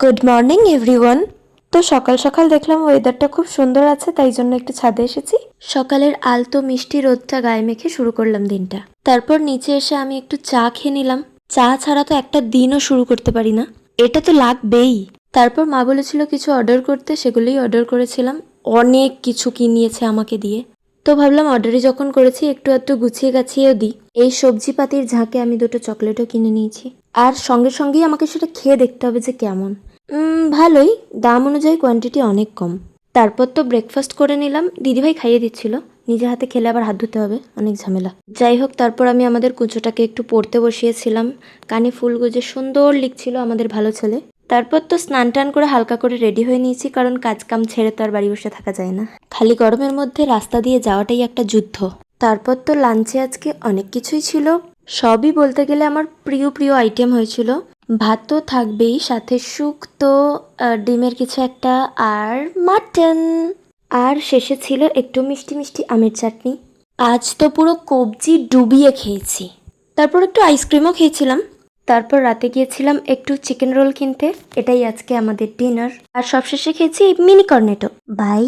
Good morning everyone. তো সকাল সকাল দেখলাম ওয়েদারটা খুব সুন্দর আছে, তাই জন্য একটু ছাদে এসেছি। সকালের আলতো মিষ্টি রোদটা গায়ে মেখে শুরু করলাম দিনটা। তারপর নিচে এসে আমি একটু চা খেয়ে নিলাম। চা ছাড়া তো একটা দিনও শুরু করতে পারি না, এটা তো লাগবেই। তারপর মা বলেছিল কিছু অর্ডার করতে, সেগুলোই অর্ডার করেছিলাম। অনেক কিছু কিনিয়েছে আমাকে দিয়ে, তো ভাবলাম অর্ডারই যখন করেছি একটু একটু গুছিয়ে গাছিয়েও দিই। এই সবজিপাতির ঝাঁকে আমি দুটো চকলেটও কিনে নিয়েছি, আর সঙ্গে সঙ্গেই আমাকে সেটা খেয়ে দেখতে হবে যে কেমন। ভালোই, দাম অনুযায়ী কোয়ান্টিটি অনেক কম। তারপর তো ব্রেকফাস্ট করে নিলাম, দিদিভাই খাইয়ে দিচ্ছিল। নিজে হাতে খেলে আবার হাত ধুতে হবে, অনেক ঝামেলা। যাই হোক, তারপর আমি আমাদের কুঁচোটাকে একটু পড়তে বসিয়েছিলাম। কানে ফুল গুজে সুন্দর লিখছিল আমাদের ভালো ছেলে। তারপর তো স্নান টান করে হালকা করে রেডি হয়ে নিয়েছি, কারণ কাজ কাম ছেড়ে তো আর বাড়ি বসে থাকা যায় না। খালি গরমের মধ্যে রাস্তা দিয়ে যাওয়াটাই একটা যুদ্ধ। তারপর তো লাঞ্চে আজকে অনেক কিছুই ছিল, সবই বলতে গেলে আমার প্রিয় প্রিয় আইটেম হয়েছিল। ভাত তো থাকবেই, সাথে শুক্তো, ডিমের কিছু একটা, আর মাটন। আর শেষে ছিল একটু মিষ্টি মিষ্টি আমের চাটনি। আজ তো পুরো কবজি ডুবিয়ে খেয়েছি। তারপর একটু আইসক্রিমও খেয়েছিলাম। তারপর রাতে গিয়েছিলাম একটু চিকেন রোল কিনতে। এটাই আজকে আমাদের ডিনার। আর সবশেষে খেয়েছি মিনি কর্নেটো। বাই।